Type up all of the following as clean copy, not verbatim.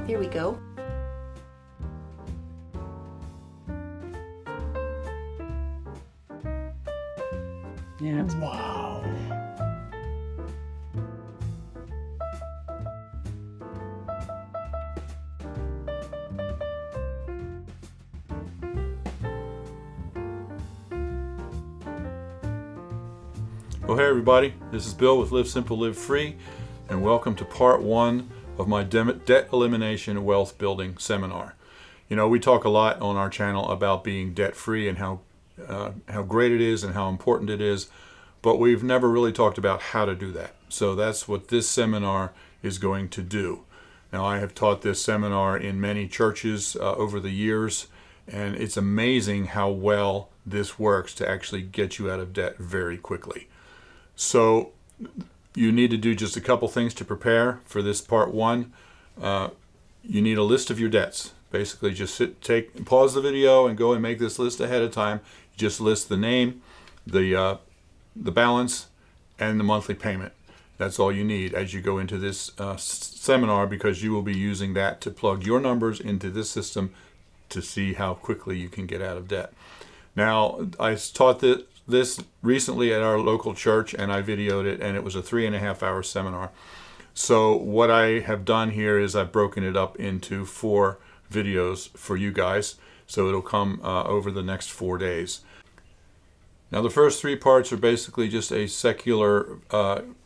Here we go. Yeah. Wow. Well, hey everybody, this is Bill with Live Simple, Live Free, and welcome to part one of my Debt Elimination Wealth Building Seminar. You know, we talk a lot on our channel about being debt-free and how great it is and how important it is, but we've never really talked about how to do that. So that's what this seminar is going to do. Now, I have taught this seminar in many churches over the years, and it's amazing how well this works to actually get you out of debt very quickly. So you need to do just a couple things to prepare for this part one. You need a list of your debts. Basically, just pause the video and go and make this list ahead of time. Just list the name, the balance, and the monthly payment. That's all you need as you go into this seminar, because you will be using that to plug your numbers into this system to see how quickly you can get out of debt. Now, I taught this recently at our local church, and I videoed it, and it was a 3.5-hour seminar. So what I have done here is I've broken it up into 4 videos for you guys, so it'll come over the next 4 days. Now, the first 3 parts are basically just a secular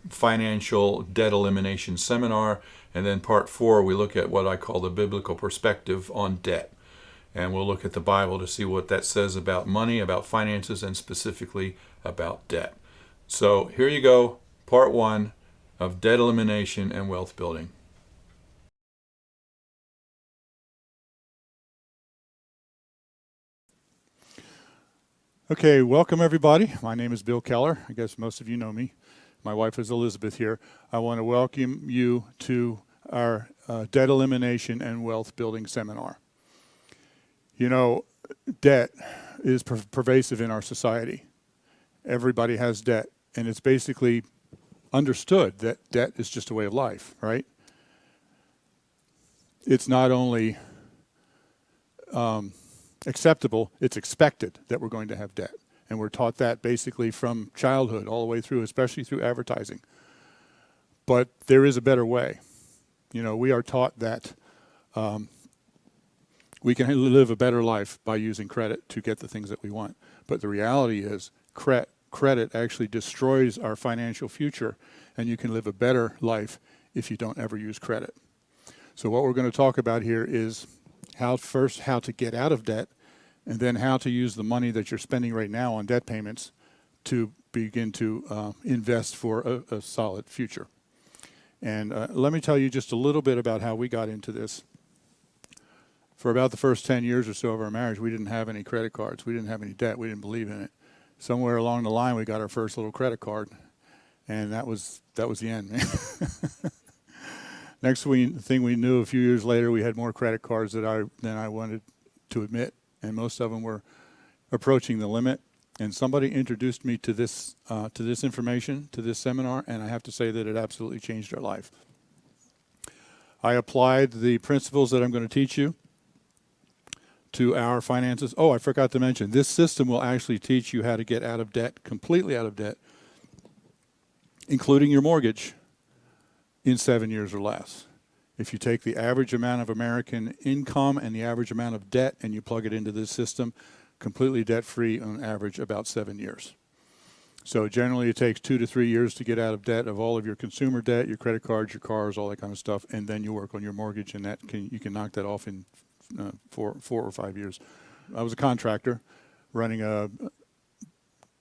financial debt elimination seminar, and then part 4 we look at what I call the biblical perspective on debt. And we'll look at the Bible to see what that says about money, about finances, and specifically about debt. So here you go, part 1 of debt elimination and wealth building. Okay, welcome everybody. My name is Bill Keller. I guess most of you know me. My wife is Elizabeth here. I want to welcome you to our debt elimination and wealth building seminar. You know, debt is pervasive in our society. Everybody has debt, and it's basically understood that debt is just a way of life, right? It's not only acceptable, it's expected that we're going to have debt. And we're taught that basically from childhood all the way through, especially through advertising. But there is a better way. You know, we are taught that we can live a better life by using credit to get the things that we want. But the reality is credit actually destroys our financial future, and you can live a better life if you don't ever use credit. So what we're going to talk about here is how to get out of debt, and then how to use the money that you're spending right now on debt payments to begin to invest for a solid future. And let me tell you just a little bit about how we got into this. For about the first 10 years or so of our marriage, we didn't have any credit cards. We didn't have any debt. We didn't believe in it. Somewhere along the line, we got our first little credit card, and that was the end. Next thing we knew, a few years later, we had more credit cards than I wanted to admit, and most of them were approaching the limit. And somebody introduced me to this information, to this seminar, and I have to say that it absolutely changed our life. I applied the principles that I'm going to teach you to our finances. Oh, I forgot to mention, this system will actually teach you how to get out of debt, completely out of debt, including your mortgage, in 7 years or less. If you take the average amount of American income and the average amount of debt and you plug it into this system, completely debt-free on average about 7 years. So generally it takes 2 to 3 years to get out of debt, of all of your consumer debt, your credit cards, your cars, all that kind of stuff, and then you work on your mortgage, and you can knock that off in 4 or 5 years. I was a contractor running a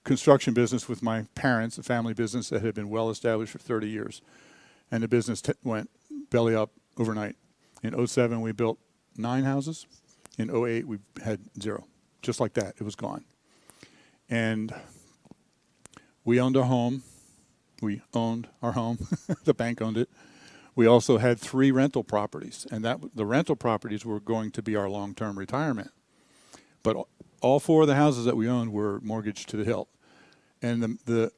construction business with my parents, a family business that had been well established for 30 years. And the business went belly up overnight. In 2007, we built 9 houses. In 2008, we had 0. Just like that, it was gone. And we owned our home. We owned our home. The bank owned it. We also had 3 rental properties, and the rental properties were going to be our long-term retirement. But all 4 of the houses that we owned were mortgaged to the hilt. And the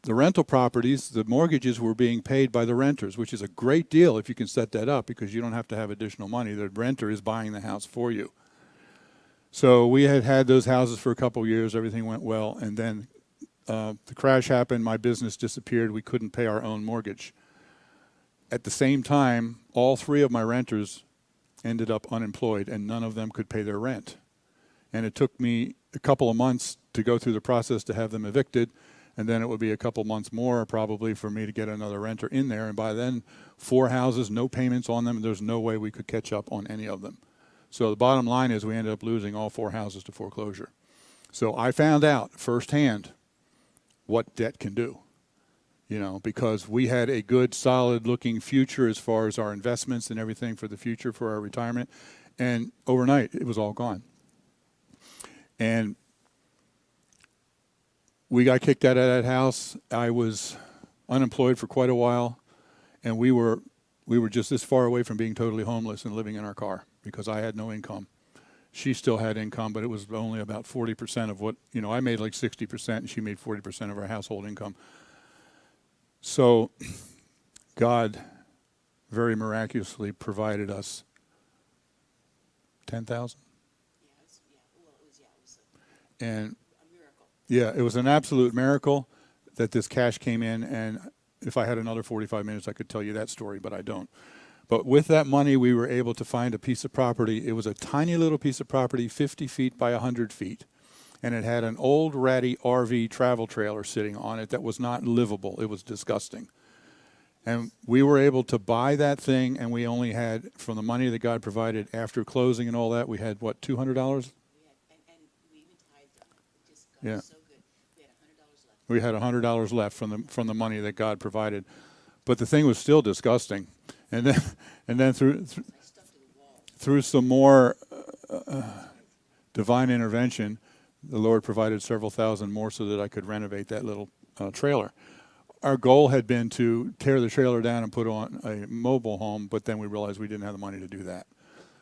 the rental properties, the mortgages were being paid by the renters, which is a great deal if you can set that up because you don't have to have additional money. The renter is buying the house for you. So we had those houses for a couple of years. Everything went well. And then the crash happened. My business disappeared. We couldn't pay our own mortgage. At the same time, all three of my renters ended up unemployed, and none of them could pay their rent. And it took me a couple of months to go through the process to have them evicted, and then it would be a couple months more probably for me to get another renter in there. And by then, 4 houses, no payments on them. There's no way we could catch up on any of them. So the bottom line is we ended up losing all 4 houses to foreclosure. So I found out firsthand what debt can do, because we had a good, solid-looking future as far as our investments and everything for the future for our retirement. And overnight, it was all gone. And we got kicked out of that house. I was unemployed for quite a while, and we were just this far away from being totally homeless and living in our car because I had no income. She still had income, but it was only about 40% of what, I made like 60% and she made 40% of our household income. So God very miraculously provided us $10,000. And yeah, it was an absolute miracle that this cash came in, and if I had another 45 minutes, I could tell you that story, but I don't. But with that money, we were able to find a piece of property. It was a tiny little piece of property, 50 feet by 100 feet, and it had an old ratty RV travel trailer sitting on it that was not livable. It was disgusting. And we were able to buy that thing, and we only had, from the money that God provided after closing and all that, we had, what, $200? And we even tithed on it. It just got Yeah. so good. We had $100 left. We had $100 left from the money that God provided, but the thing was still disgusting. And then through some more divine intervention, the Lord provided several thousand more so that I could renovate that little trailer. Our goal had been to tear the trailer down and put on a mobile home, but then we realized we didn't have the money to do that.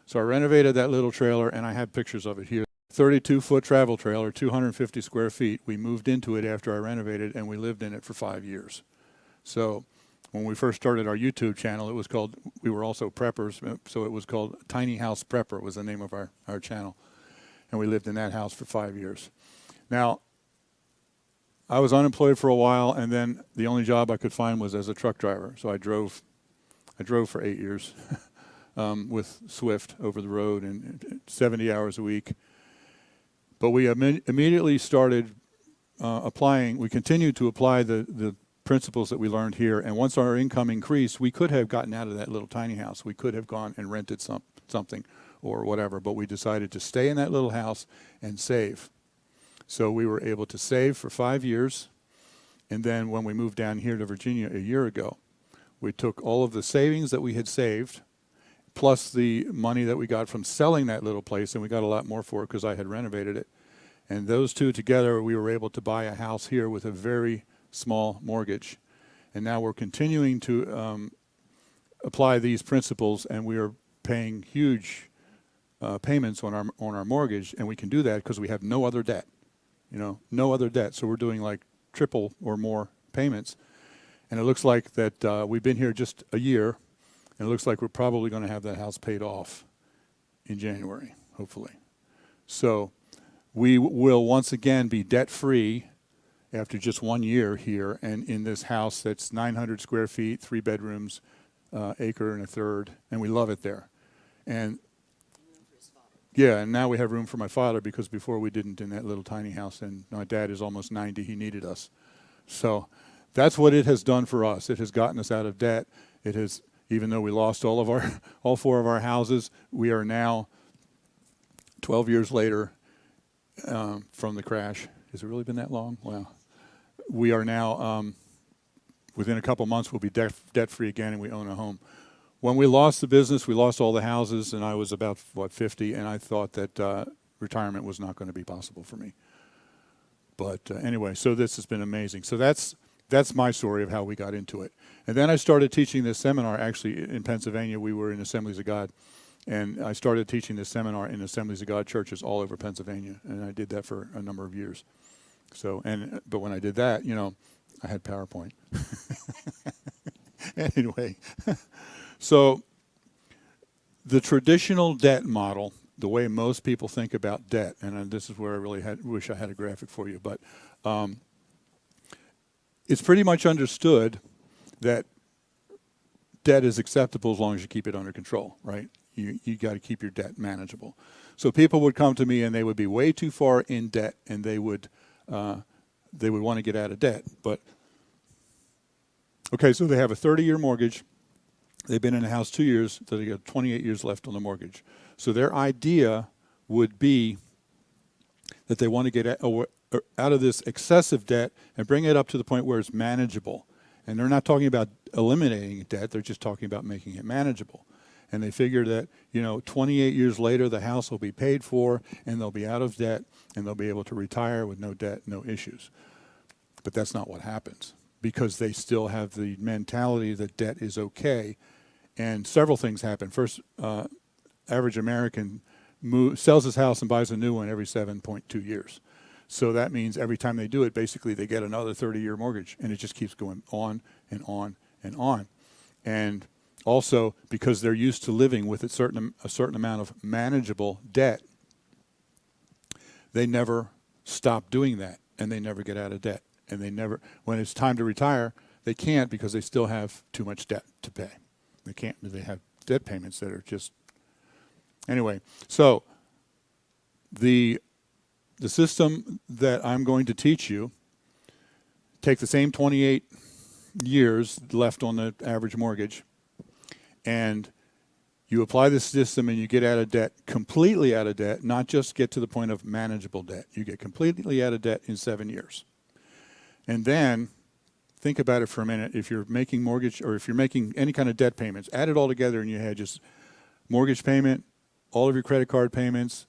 So I renovated that little trailer, and I have pictures of it here. 32-foot travel trailer, 250 square feet. We moved into it after I renovated, and we lived in it for 5 years. So when we first started our YouTube channel, we were also preppers, so it was called Tiny House Prepper was the name of our channel. And we lived in that house for 5 years. Now, I was unemployed for a while, and then the only job I could find was as a truck driver. So I drove for 8 years with Swift over the road and 70 hours a week. But we immediately started applying. We continued to apply the principles that we learned here. And once our income increased, we could have gotten out of that little tiny house. We could have gone and rented something or whatever. But we decided to stay in that little house and save. So we were able to save for 5 years. And then when we moved down here to Virginia a year ago, we took all of the savings that we had saved, plus the money that we got from selling that little place, and we got a lot more for it because I had renovated it. And those two together, we were able to buy a house here with a very small mortgage. And now we're continuing to apply these principles, and we are paying huge payments on our mortgage, and we can do that because we have no other debt. No other debt. So we're doing like triple or more payments. And it looks like that we've been here just a year, and it looks like we're probably going to have that house paid off in January, hopefully. So we will once again be debt-free after just 1 year here, and in this house that's 900 square feet, 3 bedrooms, acre and a third, and we love it there. And yeah, and now we have room for my father because before we didn't in that little tiny house, and my dad is almost 90. He needed us. So that's what it has done for us. It has gotten us out of debt. It has, even though we lost all 4 of our houses, we are now 12 years later from the crash. Has it really been that long? Wow. We are now, within a couple months, we'll be debt-free again, and we own a home. When we lost the business, we lost all the houses, and I was about, 50, and I thought that retirement was not going to be possible for me. But anyway, so this has been amazing. So that's my story of how we got into it. And then I started teaching this seminar, actually, in Pennsylvania. We were in Assemblies of God, and I started teaching this seminar in Assemblies of God churches all over Pennsylvania, and I did that for a number of years. So, but when I did that, I had PowerPoint. Anyway, so the traditional debt model, the way most people think about debt, and this is where I really wish I had a graphic for you, but it's pretty much understood that debt is acceptable as long as you keep it under control, right? You got to keep your debt manageable. So people would come to me and they would be way too far in debt, and they would want to get out of debt. But okay, so they have a 30-year mortgage. They've been in the house 2 years, so they got 28 years left on the mortgage. So their idea would be that they want to get out of this excessive debt and bring it up to the point where it's manageable. And they're not talking about eliminating debt, they're just talking about making it manageable. And they figure that, 28 years later, the house will be paid for, and they'll be out of debt, and they'll be able to retire with no debt, no issues. But that's not what happens, because they still have the mentality that debt is okay. And several things happen. First, average American sells his house and buys a new one every 7.2 years. So that means every time they do it, basically they get another 30-year mortgage, and it just keeps going on and on and on. And also, because they're used to living with a certain amount of manageable debt, they never stop doing that, and they never get out of debt. And they never, when it's time to retire, they can't, because they still have too much debt to pay. They can't. They have debt payments that are just. Anyway, so the system that I'm going to teach you, take the same 28 years left on the average mortgage, and you apply this system and you get out of debt, completely out of debt, not just get to the point of manageable debt. You get completely out of debt in 7 years. And then think about it for a minute. If you're making mortgage, or if you're making any kind of debt payments, add it all together in your head, just mortgage payment, all of your credit card payments,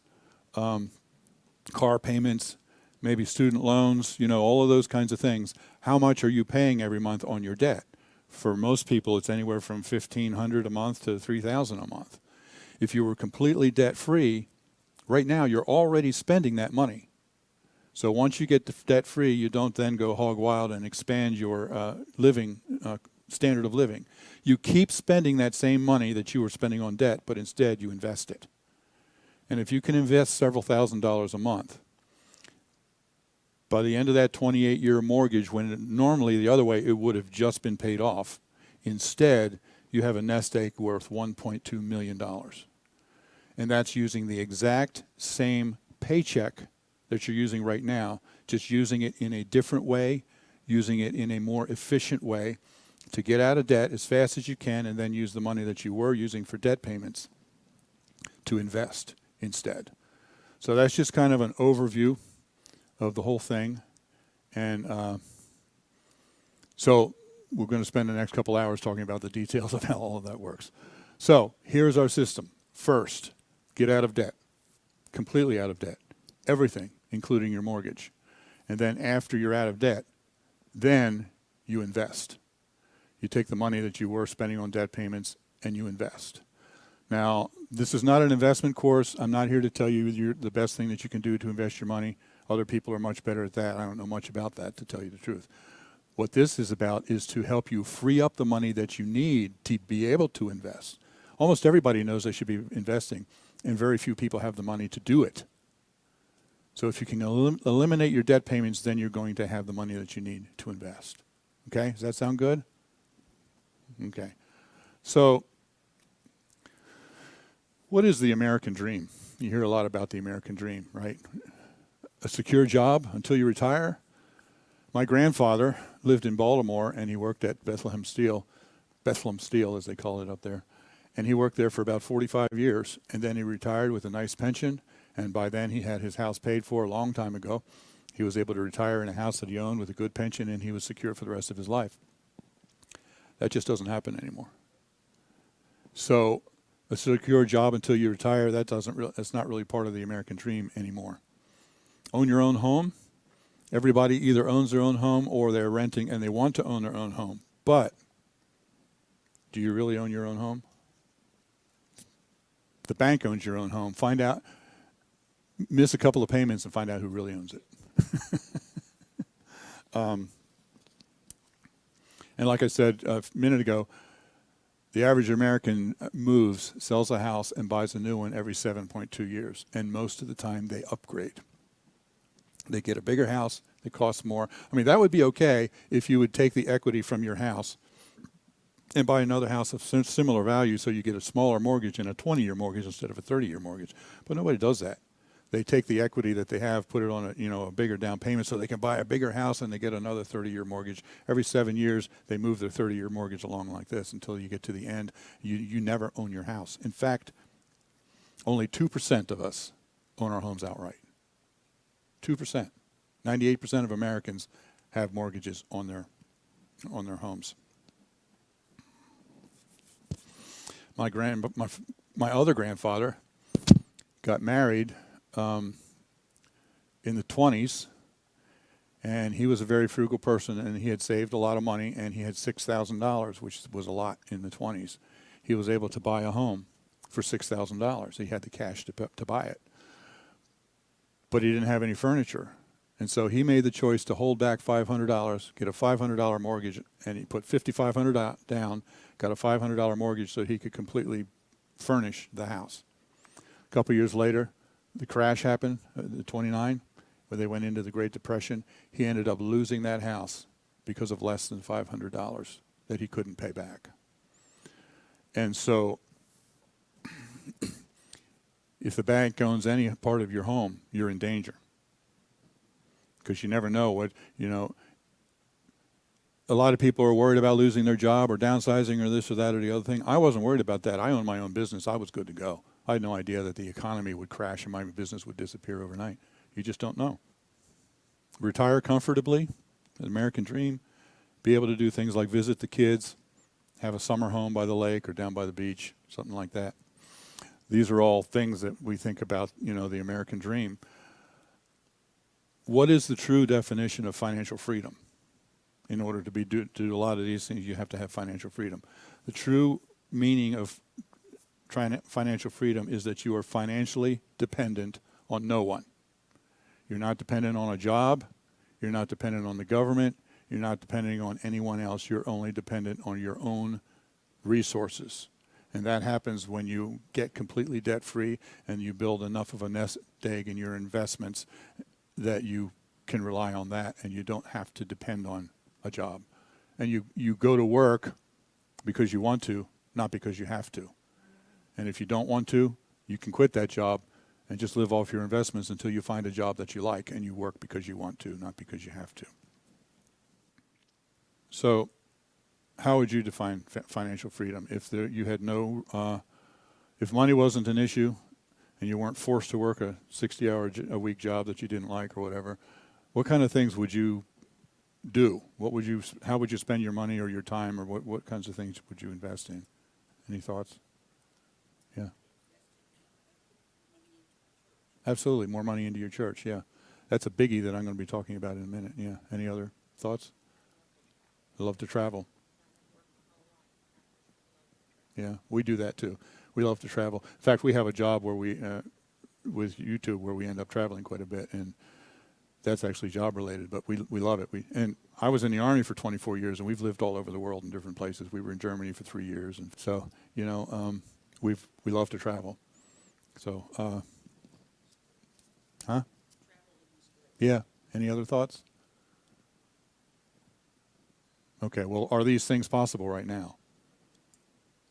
car payments, maybe student loans, all of those kinds of things. How much are you paying every month on your debt? For most people, it's anywhere from $1,500 a month to $3,000 a month. If you were completely debt-free, right now you're already spending that money. So once you get debt-free, you don't then go hog wild and expand your standard of living. You keep spending that same money that you were spending on debt, but instead you invest it. And if you can invest several $1,000s a month, by the end of that 28-year mortgage, when normally the other way it would have just been paid off, instead you have a nest egg worth $1.2 million. And that's using the exact same paycheck that you're using right now, just using it in a different way, using it in a more efficient way to get out of debt as fast as you can, and then use the money that you were using for debt payments to invest instead. So that's just kind of an overview of the whole thing. And so we're going to spend the next couple hours talking about the details of how all of that works. So here's our system. First, get out of debt, completely out of debt, everything, including your mortgage. And then after you're out of debt, then you invest. You take the money that you were spending on debt payments and you invest. Now, this is not an investment course. I'm not here to tell you the best thing that you can do to invest your money. Other people are much better at that. I don't know much about that, to tell you the truth. What this is about is to help you free up the money that you need to be able to invest. Almost everybody knows they should be investing, and very few people have the money to do it. So if you can eliminate your debt payments, then you're going to have the money that you need to invest. Okay? Does that sound good? Okay. So what is the American dream? You hear a lot about the American dream, right? A secure job until you retire. My grandfather lived in Baltimore, and he worked at Bethlehem Steel as they call it up there. And he worked there for about 45 years, and then he retired with a nice pension, and by then he had his house paid for a long time ago. He was able to retire in a house that he owned with a good pension, and he was secure for the rest of his life. That just doesn't happen anymore. So a secure job until you retire, that's not really part of the American dream anymore. Own your own home. Everybody either owns their own home or they're renting and they want to own their own home. But do you really own your own home? The bank owns your own home. Find out, miss a couple of payments and find out who really owns it. And like I said a minute ago, the average American moves, sells a house, and buys a new one every 7.2 years. And most of the time they upgrade. They get a bigger house, it costs more. I mean, that would be okay if you would take the equity from your house and buy another house of similar value so you get a smaller mortgage and a 20-year mortgage instead of a 30-year mortgage. But nobody does that. They take the equity that they have, put it on a bigger down payment so they can buy a bigger house and they get another 30-year mortgage. Every 7 years, they move their 30-year mortgage along like this until you get to the end. You never own your house. In fact, only 2% of us own our homes outright. 2%. 98% of Americans have mortgages on their homes. My other grandfather got married in the 20s, and he was a very frugal person, and he had saved a lot of money, and he had $6,000, which was a lot in the 20s. He was able to buy a home for $6,000. He had the cash to buy it. But he didn't have any furniture. And so he made the choice to hold back $500, get a $500 mortgage, and he put $5,500 down, got a $500 mortgage so he could completely furnish the house. A couple years later, the crash happened, the 29, where they went into the Great Depression. He ended up losing that house because of less than $500 that he couldn't pay back. And so if the bank owns any part of your home, you're in danger. Because you never know what, a lot of people are worried about losing their job or downsizing or this or that or the other thing. I wasn't worried about that. I owned my own business. I was good to go. I had no idea that the economy would crash and my business would disappear overnight. You just don't know. Retire comfortably, an American dream, be able to do things like visit the kids, have a summer home by the lake or down by the beach, something like that. These are all things that we think about, the American dream. What is the true definition of financial freedom? In order to do a lot of these things, you have to have financial freedom. The true meaning of financial freedom is that you are financially dependent on no one. You're not dependent on a job. You're not dependent on the government. You're not depending on anyone else. You're only dependent on your own resources. And that happens when you get completely debt-free and you build enough of a nest egg in your investments that you can rely on that and you don't have to depend on a job. And you go to work because you want to, not because you have to. And if you don't want to, you can quit that job and just live off your investments until you find a job that you like and you work because you want to, not because you have to. So how would you define financial freedom? If you had if money wasn't an issue and you weren't forced to work a 60-hour-a-week job that you didn't like or whatever, what kind of things would you do? How would you spend your money or your time, or what kinds of things would you invest in? Any thoughts? Yeah. Absolutely, more money into your church, yeah. That's a biggie that I'm going to be talking about in a minute, yeah. Any other thoughts? I love to travel. Yeah, we do that too. We love to travel. In fact, we have a job where with YouTube, where we end up traveling quite a bit, and that's actually job related, but we love it. And I was in the Army for 24 years, and we've lived all over the world in different places. We were in Germany for 3 years, and so we love to travel. So, yeah. Any other thoughts? Okay. Well, are these things possible right now?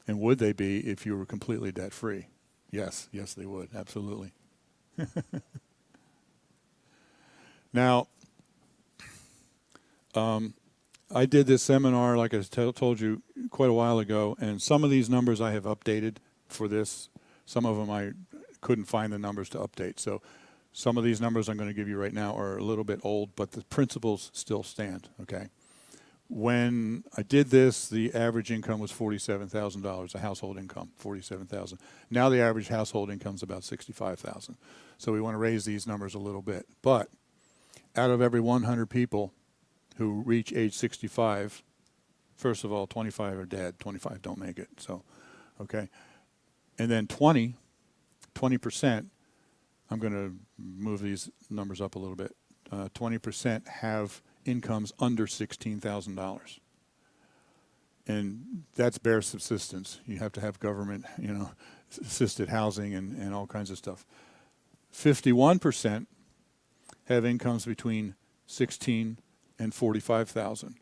And would they be if you were completely debt free? Yes, they would. Absolutely. Now, I did this seminar, like I told you, quite a while ago, and some of these numbers I have updated for this. Some of them I couldn't find the numbers to update. So some of these numbers I'm going to give you right now are a little bit old, but the principles still stand, okay? When I did this, the average income was $47,000, a household income, $47,000. Now the average household income is about $65,000. So we want to raise these numbers a little bit. But out of every 100 people who reach age 65, first of all, 25 are dead, 25 don't make it. So, okay. And then 20%, I'm going to move these numbers up a little bit. 20% have incomes under $16,000. and that's bare subsistence. You have to have government, assisted housing and all kinds of stuff. 51% have incomes between 16 and 45,000.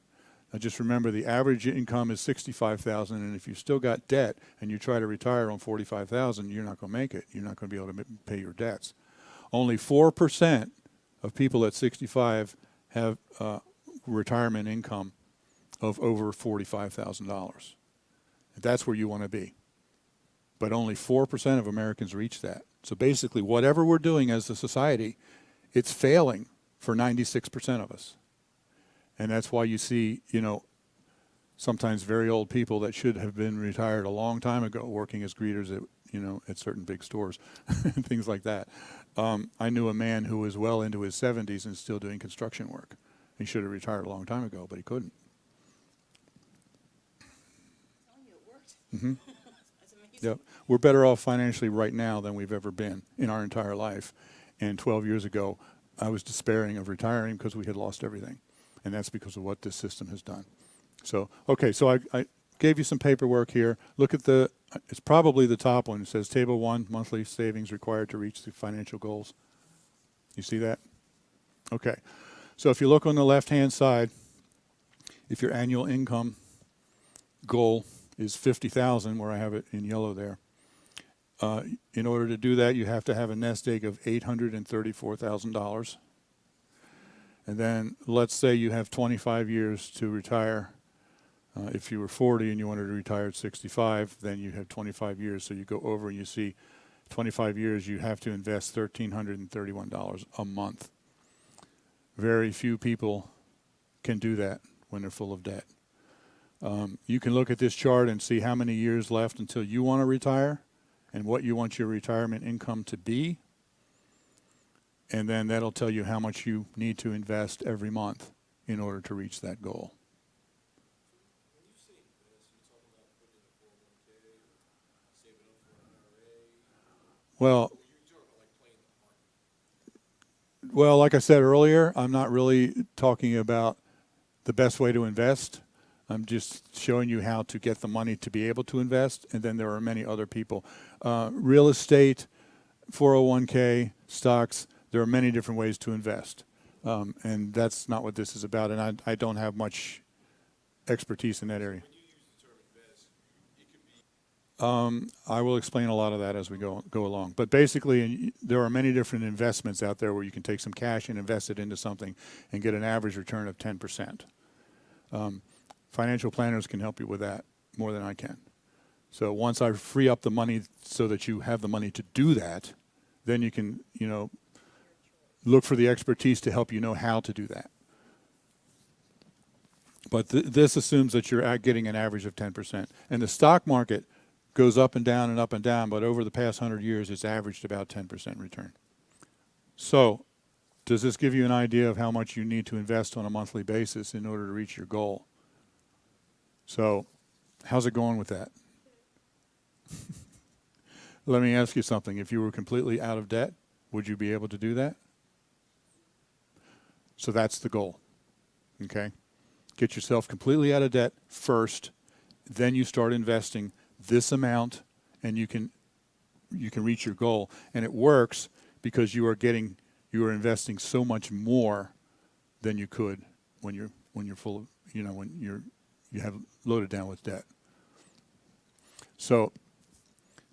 Now just remember, the average income is 65,000, and if you still got debt and you try to retire on 45,000, you're not going to make it. You're not going to be able to pay your debts. Only 4% of people at 65 have retirement income of over $45,000. That's where you want to be. But only 4% of Americans reach that. So basically, whatever we're doing as a society, it's failing for 96% of us. And that's why you see, sometimes very old people that should have been retired a long time ago working as greeters at certain big stores and things like that. I knew a man who was well into his 70s and still doing construction work. He should have retired a long time ago, but he couldn't. Telling you it worked. Mm-hmm. That's amazing. Yep. We're better off financially right now than we've ever been in our entire life. And 12 years ago, I was despairing of retiring because we had lost everything. And that's because of what this system has done. So, okay, so I gave you some paperwork here. Look at it's probably the top one. It says Table 1, monthly savings required to reach the financial goals. You see that? Okay. So if you look on the left-hand side, if your annual income goal is 50,000, where I have it in yellow there, in order to do that, you have to have a nest egg of $834,000. And then let's say you have 25 years to retire. If you were 40 and you wanted to retire at 65, then you have 25 years. So you go over and you see 25 years, you have to invest $1,331 a month. Very few people can do that when they're full of debt. You can look at this chart and see how many years left until you want to retire and what you want your retirement income to be. And then that'll tell you how much you need to invest every month in order to reach that goal. When you say invest, are you talking about putting in a 401k or saving up for an IRA? Well, Or you're talking about like playing the market? Well, like I said earlier, I'm not really talking about the best way to invest. I'm just showing you how to get the money to be able to invest, and then there are many other people. Real estate, 401k, stocks, there are many different ways to invest. And that's not what this is about, and I don't have much expertise in that area. When you use the term invest, it could be I will explain a lot of that as we go along. But basically, there are many different investments out there where you can take some cash and invest it into something and get an average return of 10%. Financial planners can help you with that more than I can. So once I free up the money so that you have the money to do that, then you can, look for the expertise to help you know how to do that. But this assumes that you're getting an average of 10%. And the stock market goes up and down and up and down, but over the past 100 years, it's averaged about 10% return. So does this give you an idea of how much you need to invest on a monthly basis in order to reach your goal? So how's it going with that? Let me ask you something. If you were completely out of debt, would you be able to do that? So that's the goal, okay? Get yourself completely out of debt first, then you start investing this amount, and you can reach your goal. And it works because you are investing so much more than you could when you're full of, when you have loaded down with debt. So,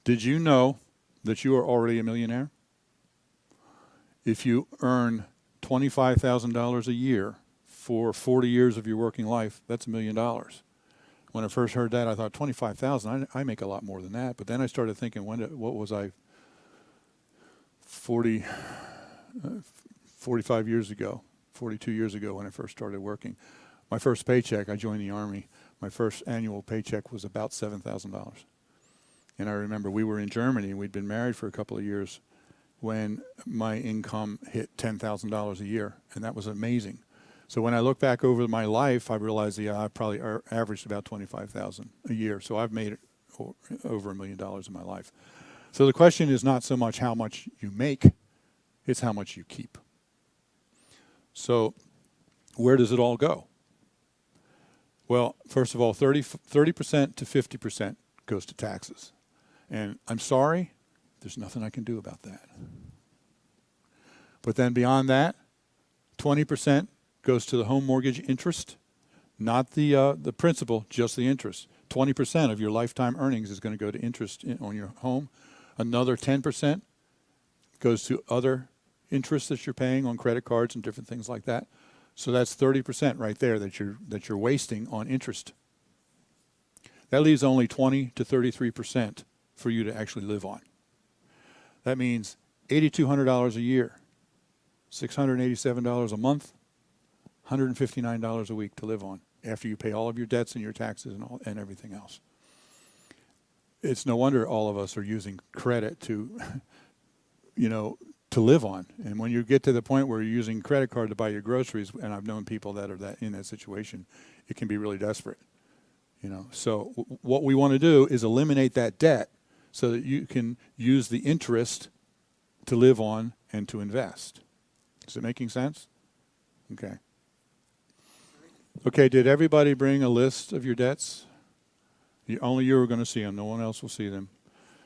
did you know that you are already a millionaire? If you earn $25,000 a year for 40 years of your working life, that's $1 million. When I first heard that, I thought, 25,000, I make a lot more than that. But then I started thinking, what was I, 45 years ago, 42 years ago when I first started working. My first paycheck, I joined the Army, my first annual paycheck was about $7,000. And I remember we were in Germany, and we'd been married for a couple of years when my income hit $10,000 a year, and that was amazing. So when I look back over my life, I realized I probably averaged about $25,000 a year. So I've made it over $1 million in my life. So the question is not so much how much you make, it's how much you keep. So where does it all go? Well, first of all, 30% to 50% goes to taxes. And I'm sorry, there's nothing I can do about that. But then beyond that, 20% goes to the home mortgage interest, not the principal, just the interest. 20% of your lifetime earnings is going to go to interest on your home. Another 10% goes to other interest that you're paying on credit cards and different things like that. So that's 30% right there that you're wasting on interest. That leaves only 20 to 33% for you to actually live on. That means $8,200 a year, $687 a month, $159 a week to live on after you pay all of your debts and your taxes and everything else. It's no wonder all of us are using credit to, to live on. And when you get to the point where you're using credit card to buy your groceries, and I've known people that are in that situation, it can be really desperate. So what we want to do is eliminate that debt so that you can use the interest to live on and to invest. Is it making sense? Okay. Okay, did everybody bring a list of your debts? Only you are going to see them. No one else will see them.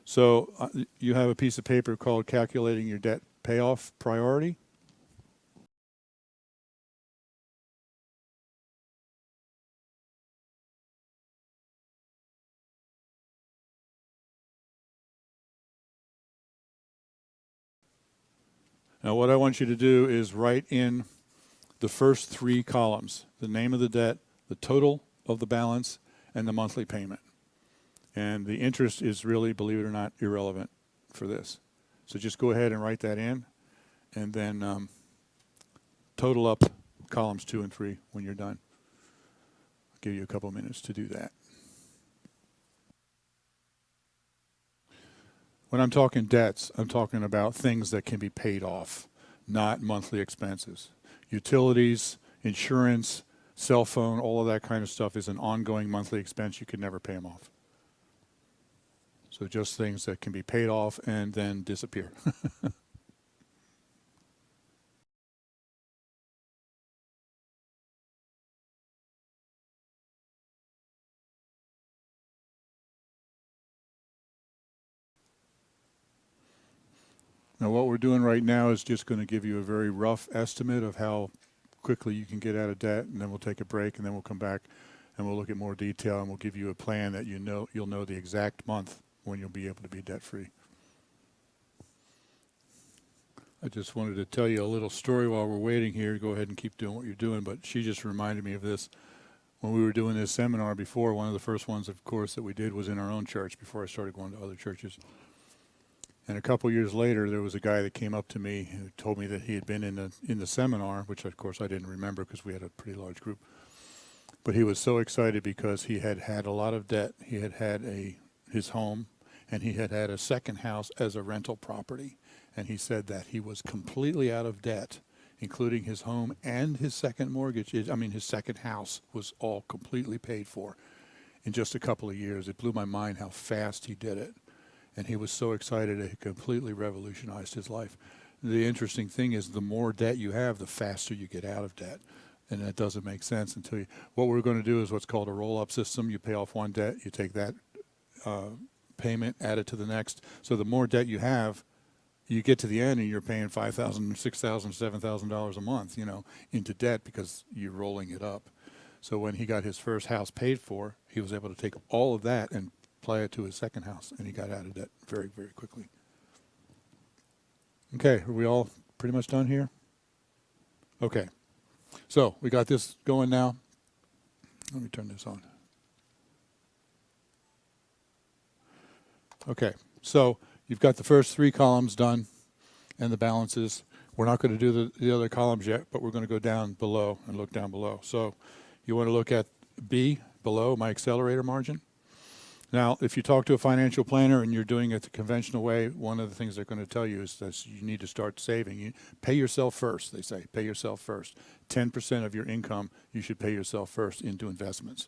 So you have a piece of paper called Calculating Your Debt Payoff Priority. Now what I want you to do is write in the first three columns: the name of the debt, the total of the balance, and the monthly payment. And the interest is really, believe it or not, irrelevant for this. So just go ahead and write that in, and then total up columns 2 and 3 when you're done. I'll give you a couple minutes to do that. When I'm talking debts, I'm talking about things that can be paid off, not monthly expenses. Utilities, insurance, cell phone, all of that kind of stuff is an ongoing monthly expense. You can never pay them off. So just things that can be paid off and then disappear. Now what we're doing right now is just going to give you a very rough estimate of how quickly you can get out of debt, and then we'll take a break, and then we'll come back and we'll look at more detail, and we'll give you a plan that you'll know the exact month when you'll be able to be debt-free. I just wanted to tell you a little story while we're waiting here. Go ahead and keep doing what you're doing, but she just reminded me of this. When we were doing this seminar before, one of the first ones, of course, that we did was in our own church before I started going to other churches. And a couple years later, there was a guy that came up to me who told me that he had been in the seminar, which of course I didn't remember because we had a pretty large group. But he was so excited because he had had a lot of debt. He had had his home, and he had had a second house as a rental property. And he said that he was completely out of debt, including his home and his second mortgage. His second house was all completely paid for in just a couple of years. It blew my mind how fast he did it. And he was so excited it completely revolutionized his life. The interesting thing is the more debt you have, the faster you get out of debt. And that doesn't make sense until you... What we're going to do is what's called a roll-up system. You pay off one debt, you take that payment, add it to the next. So the more debt you have, you get to the end and you're paying $5,000, $6,000, $7,000 a month, into debt because you're rolling it up. So when he got his first house paid for, he was able to take all of that and apply it to his second house, and he got out of debt very, very quickly. Okay, are we all pretty much done here? Okay, so we got this going now. Let me turn this on. Okay, so you've got the first three columns done and the balances. We're not going to do the other columns yet, but we're going to go down below and look down below. So you want to look at B, below, my accelerator margin. Now, if you talk to a financial planner and you're doing it the conventional way, one of the things they're going to tell you is that you need to start saving. You pay yourself first, they say. Pay yourself first. 10% of your income, you should pay yourself first into investments.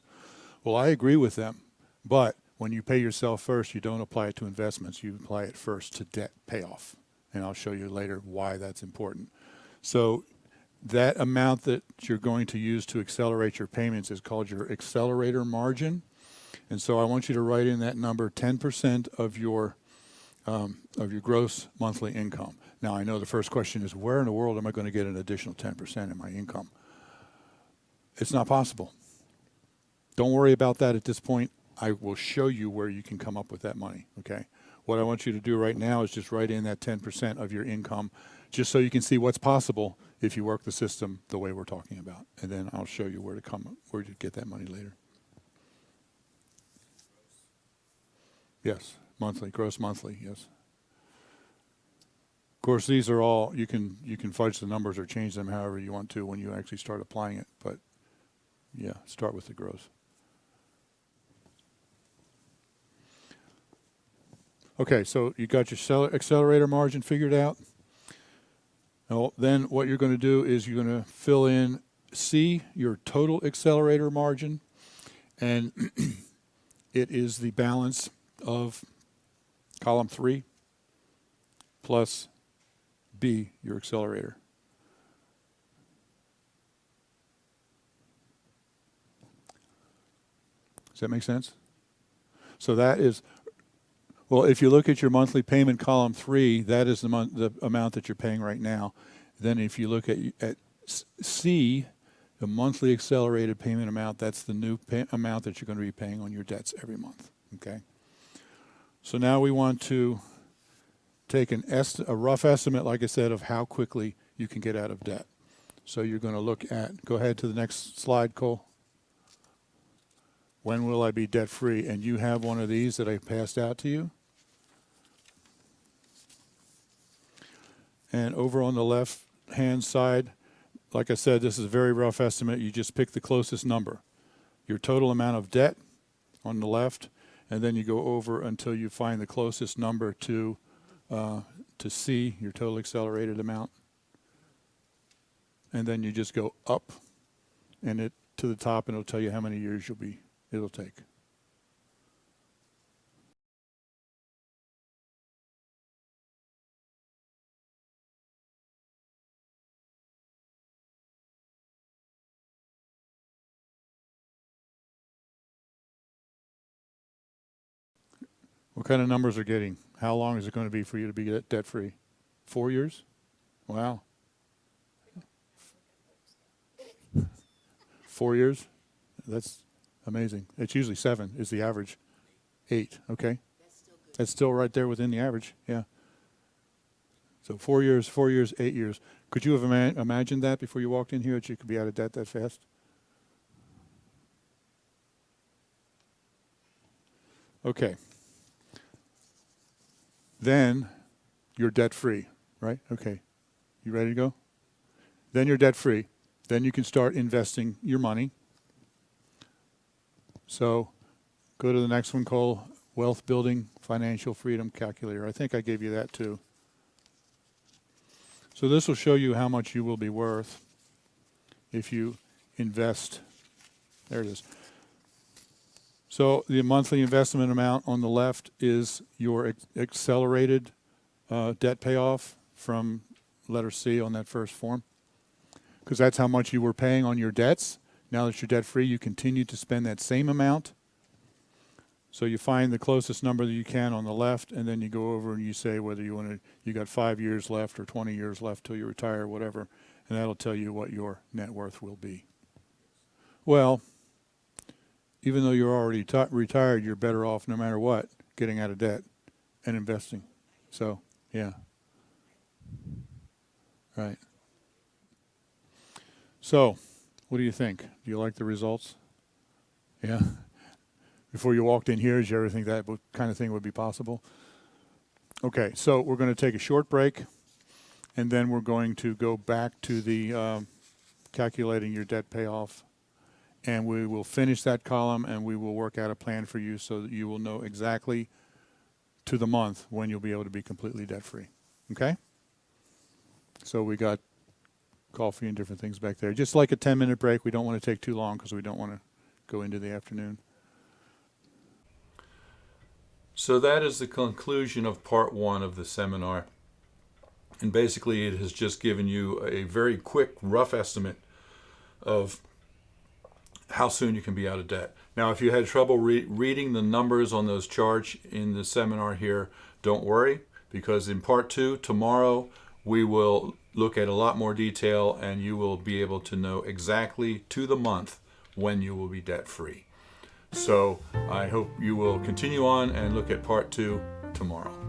Well, I agree with them, but when you pay yourself first, you don't apply it to investments. You apply it first to debt payoff. And I'll show you later why that's important. So that amount that you're going to use to accelerate your payments is called your accelerator margin. And so I want you to write in that number, 10% of your gross monthly income. Now, I know the first question is, where in the world am I going to get an additional 10% in my income? It's not possible. Don't worry about that at this point. I will show you where you can come up with that money, okay? What I want you to do right now is just write in that 10% of your income, just so you can see what's possible if you work the system the way we're talking about. And then I'll show you where to get that money later. Yes, monthly, gross monthly, yes. Of course, these are all, you can fudge the numbers or change them however you want to when you actually start applying it, but yeah, start with the gross. Okay, so you got your accelerator margin figured out. Now, then what you're going to do is you're going to fill in C, your total accelerator margin, and it is the balance of column 3 plus B, your accelerator. Does that make sense? So that is, well, if you look at your monthly payment column 3, that is the amount that you're paying right now. Then if you look at C, the monthly accelerated payment amount, that's the new amount that you're going to be paying on your debts every month. Okay. So now we want to take a rough estimate, like I said, of how quickly you can get out of debt. So you're going to look at, go ahead to the next slide, Cole. When will I be debt free? And you have one of these that I passed out to you. And over on the left hand side, like I said, this is a very rough estimate. You just pick the closest number. Your total amount of debt on the left, and then you go over until you find the closest number to C, your total accelerated amount. And then you just go up and it to the top, and it'll tell you how many years it'll take. What kind of numbers are getting? How long is it going to be for you to be debt free? 4 years? Wow. 4 years? That's amazing. It's usually 7 is the average. 8, okay. That's still good. That's still right there within the average, yeah. So 4 years, 8 years. Could you have imagined that before you walked in here, that you could be out of debt that fast? Okay. Then you're debt free, right? Okay. You ready to go? Then you're debt free. Then you can start investing your money. So go to the next one, Cole. Wealth Building Financial Freedom Calculator. I think I gave you that too. So this will show you how much you will be worth if you invest. There it is. So the monthly investment amount on the left is your accelerated debt payoff from letter C on that first form, because that's how much you were paying on your debts. Now that you're debt free, you continue to spend that same amount. So you find the closest number that you can on the left, and then you go over and you say whether you got 5 years left or 20 years left till you retire, whatever, and that'll tell you what your net worth will be. Well, even though you're already retired, you're better off no matter what, getting out of debt and investing. So, yeah. Right. So, what do you think? Do you like the results? Yeah. Before you walked in here, did you ever think that kind of thing would be possible? Okay, so we're going to take a short break, and then we're going to go back to the calculating your debt payoff, and we will finish that column, and we will work out a plan for you so that you will know exactly to the month when you'll be able to be completely debt-free. Okay? So we got coffee and different things back there. Just like a 10-minute break. We don't want to take too long because we don't want to go into the afternoon. So that is the conclusion of part 1 of the seminar. And basically it has just given you a very quick, rough estimate of how soon you can be out of debt. Now, if you had trouble reading the numbers on those charts in the seminar here, don't worry, because in part 2, tomorrow, we will look at a lot more detail and you will be able to know exactly to the month when you will be debt free. So I hope you will continue on and look at part 2 tomorrow.